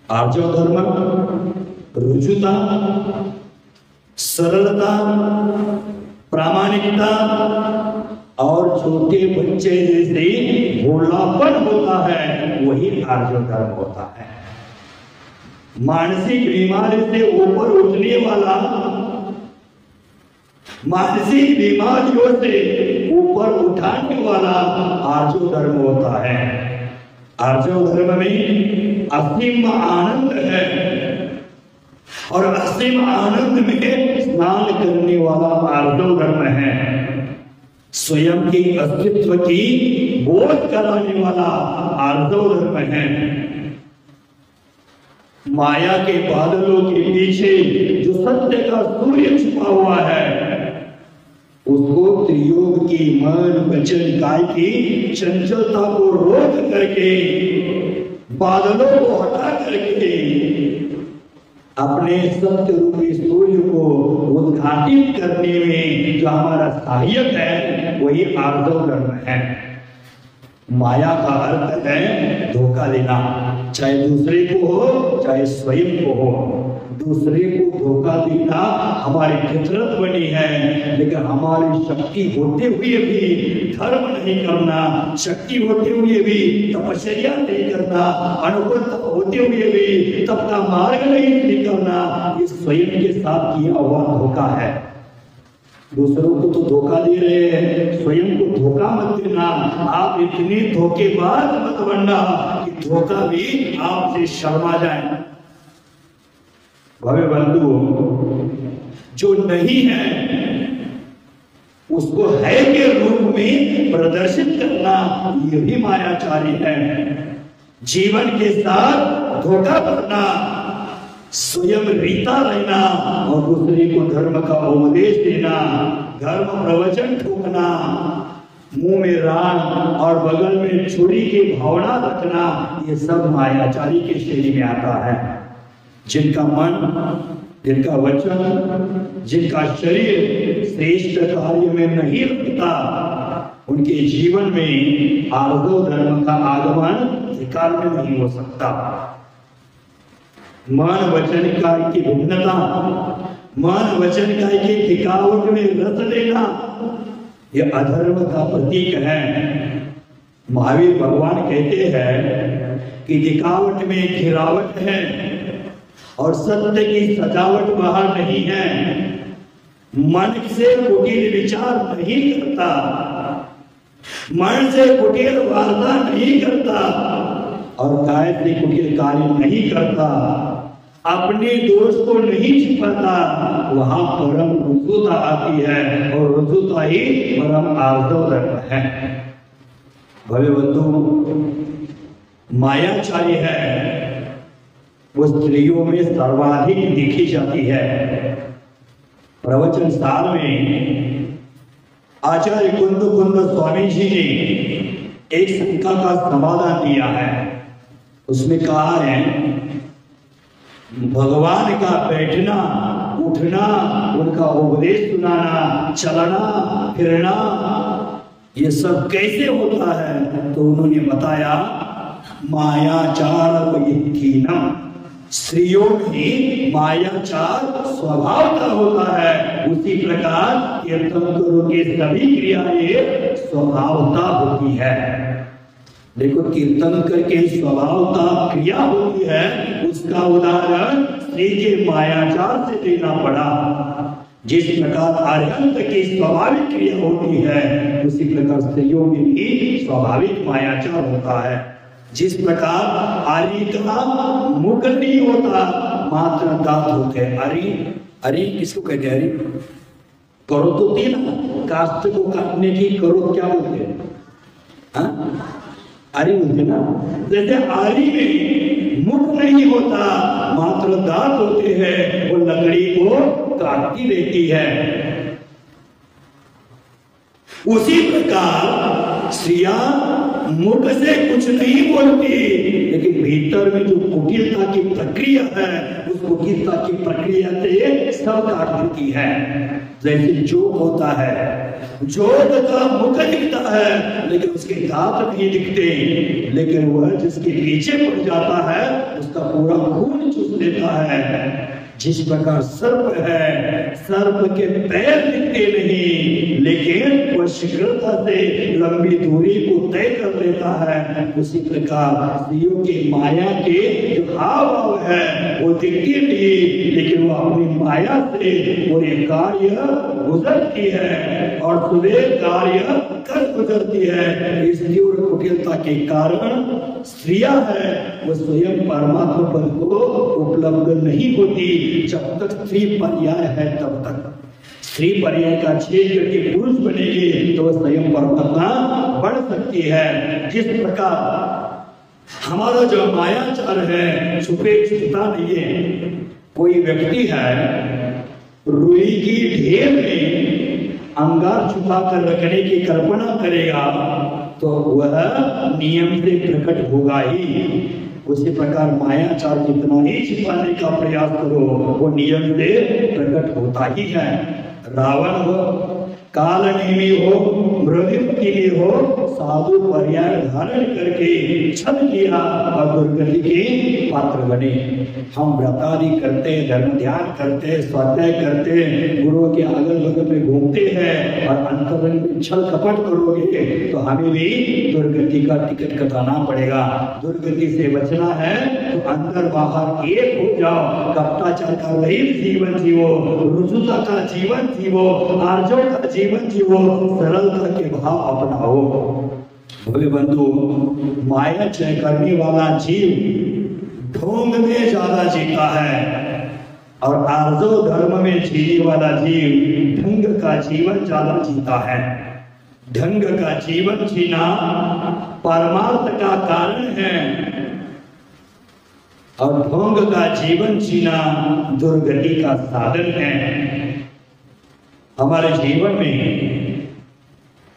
आर्जव धर्म रुजुता, सरलता, प्रामाणिकता और छोटे बच्चे जैसे भोलापन होता है, वही आर्जव धर्म होता है। मानसिक बीमारी से ऊपर उठने वाला, मानसिक बीमारियों से ऊपर उठाने वाला आर्जव धर्म होता है। आर्जव धर्म में असीम आनंद है और असीम आनंद में स्नान करने वाला आर्जव धर्म है। स्वयं के अस्तित्व की बोध कराने वाला आर्जव धर्म है। माया के बादलों के पीछे जो सत्य का सूर्य छुपा हुआ है, उसको त्रियोग की मन वचन काय की चंचलता को रोक करके, बादलों को हटा करके अपने सत्य रूपी सूर्य को उद्घाटित करने में जो हमारा सहायक है, वही आर्जव धर्म है। माया का अर्थ है धोखा लेना, चाहे दूसरे को हो चाहे स्वयं को हो। दूसरे को धोखा देना हमारी फितरत बनी है, लेकिन हमारी शक्ति होते हुए भी धर्म नहीं करना, शक्ति होते हुए भी तपस्या नहीं करना, अनुकूलता होते हुए भी तब का मार्ग नहीं निकलना, ये स्वयं के साथ किया हुआ धोखा है। दूसरों को तो धोखा दे रहे हैं, स्वयं को धोखा मत देना। आप इतने धोखेबाज मत बनना कि धोखा भी आपसे शर्मा जाए। भव्य बंधु, जो नहीं है उसको है के रूप में प्रदर्शित करना, ये भी मायाचारी है। जीवन के साथ धोखा करना, स्वयं रीता रहना और दूसरे को धर्म का उपदेश देना, धर्म प्रवचन ठोकना, मुंह में रान और बगल में छुरी की भावना रखना, ये सब मायाचारी के श्रेणी में आता है। जिनका मन, जिनका वचन, जिनका शरीर श्रेष्ठ कार्य में नहीं लगता, उनके जीवन में आर्जव धर्म का आगमन अधिकार में नहीं हो सकता। मन वचन काय की भिन्नता, मन वचन काय की दिखावट में रस लेना, यह अधर्म का प्रतीक है। महावीर भगवान कहते हैं कि दिखावट में गिरावट है और सत्य की सजावट बाहर नहीं है। मन से कुटिल विचार नहीं करता, मन से कुटिल वार्ता नहीं करता और काय से कुटिल कार्य नहीं करता, अपने दोष को नहीं छिपाता, वहां परम रुजुता आती है और रुजुता ही परम आर्जव धर्म है। भव्य बंधु, मायाचारी है वो स्त्रियों में सर्वाधिक दिखी जाती है। प्रवचन सार में आचार्य कुंद स्वामी जी ने एक शंका का समाधान दिया है। उसमें कहा है, भगवान का बैठना, उठना, उनका उपदेश सुनाना, चलना फिरना, ये सब कैसे होता है? तो उन्होंने बताया, मायाचार वैखीनम, स्त्रियों में मायाचार स्वभाव का होता है। उसी प्रकार तीर्थंकरों के सभी क्रियाएं स्वभावता होती है। देखो, कीर्तनकर के स्वभावता क्रिया होती है, उसका उदाहरण स्त्री के मायाचार से देना पड़ा। जिस प्रकार आर्यंत की स्वाभाविक क्रिया होती है, उसी प्रकार स्त्रियों में भी स्वाभाविक मायाचार होता है। जिस प्रकार आर्य का मुख नहीं होता, मात्र दांत होते हैं। अरे किसको कहते हैं? करोत होती है ना, काष्ठ को काटने की करोत क्या बोलते हैं? आरी बोलते ना। जैसे आरी में मुख नहीं होता, मात्र दांत होते हैं, वो लकड़ी को काटती रहती है। उसी प्रकार स्त्रियां मुख से कुछ नहीं बोलती, लेकिन भीतर में जो कुटिलता की प्रक्रिया है, उस कुटिलता की प्रक्रिया से सब काट देती है। जैसे जोग होता है, जोग का मुख दिखता है लेकिन उसके दांत नहीं दिखते, लेकिन वह जिसके नीचे पड़ जाता है उसका पूरा खून चूस लेता है। जिस प्रकार सर्प है, सर्प के पैर दिखते नहीं, लेकिन वह शीघ्रता से लंबी दूरी को तय कर लेता है, उसी प्रकार स्त्रियों की माया के जो हाव भाव है वो दिखती नहीं, लेकिन वो अपनी माया से पूरे कार्य गुजरती है और सुबह कार्य कर गुजरती है। इस तीव्र कुटिलता के कारण स्त्रियां है वो स्वयं परमात्मा पद को उपलब्ध नहीं होती। जब तक स्त्री पर्याय है तब तक स्त्री पर्याय का छेद करके पुरुष बनेगी तो स्वयं परमात्मा बढ़ सकती है। जिस प्रकार हमारा जो मायाचार है छुपे छुपता नहीं है। कोई व्यक्ति है रुई की ढेर में अंगार छुपा कर रखने की कल्पना करेगा तो वह नियम से प्रकट होगा ही। उसी प्रकार मायाचार जितना ही छिपाने का प्रयास करो वो नियम से प्रकट होता ही है। रावण हो, कालनेमी हो, मृदुमती हो, साधु पर्याय धारण करके छल किया और दुर्गति के पात्र बने। हम व्रतादि करते, धर्म ध्यान करते, स्वाध्याय करते, गुरुओं के अगल बगल में घूमते हैं और अंतरंग में छल कपट करोगे तो हमें भी दुर्गति का टिकट कटाना पड़ेगा। दुर्गति से बचना है तो अंदर बाहर एक हो जाओ। कपटाचार का रहित जीवन जीवो, रुजुता का जीवन जीवो, आर्जव का जीवन जीवो, सरलता के भाव अपनाओ। भोले बंधु, माया क्षय करने वाला जीव ढोंग में ज्यादा जीता है और आर्जव धर्म में जीने वाला जीव ढंग का जीवन ज्यादा जीता है। ढंग का जीवन जीना परमार्थ का कारण है और ढोंग का जीवन जीना दुर्गति का साधन है। हमारे जीवन में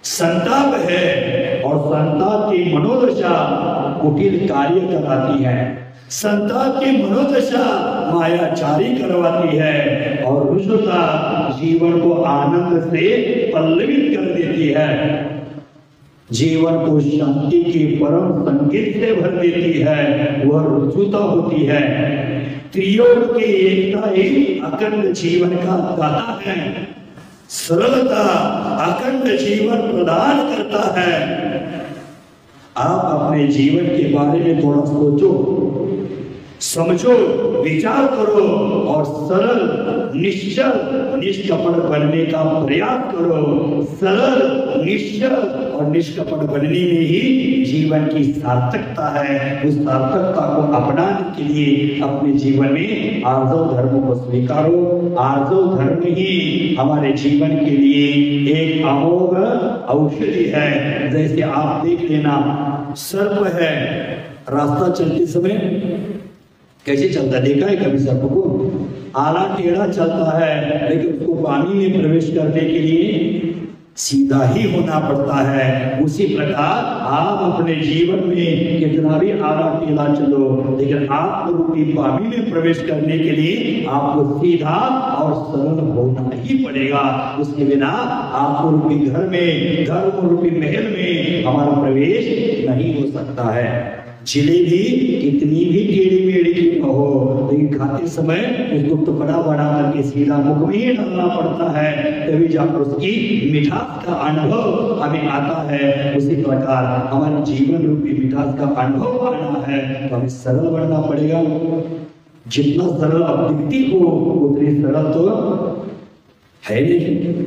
संताप है और संताप की मनोदशा कुटिल कार्य कराती है। संताप की मनोदशा मायाचारी करवाती है और रुजुता जीवन को आनंद से पल्लवित कर देती है। जीवन को शांति की परम संगीत से भर देती है, वह रुजुता होती है। त्रियोग की एकता ही अखंड जीवन का दाता है। सरलता अखंड जीवन प्रदान करता है। आप अपने जीवन के बारे में थोड़ा सोचो, समझो, विचार करो और सरल, निश्चल, निष्कपट बनने का प्रयास करो। सरल, निश्चल और निष्कपट बनने में ही जीवन की सार्थकता है। उस सार्थकता को अपनाने के लिए अपने जीवन में आर्जव धर्म को स्वीकारो। आर्जव धर्म ही हमारे जीवन के लिए एक अमोघ औषधि है। जैसे आप देख लेना, सर्प है, रास्ता चलते समय कैसे चलता, देखा है कभी सर्प को? आला टेढ़ा चलता है, लेकिन उसको पानी में प्रवेश करने के लिए सीधा ही होना पड़ता है। उसी प्रकार आप अपने जीवन में कितना भी आला टेढ़ा चलो, लेकिन आप रूपी पानी में प्रवेश करने के लिए आपको सीधा और सरल होना ही पड़ेगा। उसके बिना आपको रूपी घर में, धर्म रूपी महल में हमारा प्रवेश नहीं हो सकता है। जिलेबी कितनी भी टेढ़ी मेढ़ी क्यों न हो, लेकिन खाते समय उसको टुकड़ा बना करके सीधा मुख में ही डालना पड़ता है, तभी जाकर उसकी मिठास का अनुभव हमें आता है। उसी प्रकार हमारे जीवन रूपी मिठास का अनुभव आना है तो हमें सरल बनना पड़ेगा। जितना सरल आप दिखती हो उतनी सरल तो है नहीं।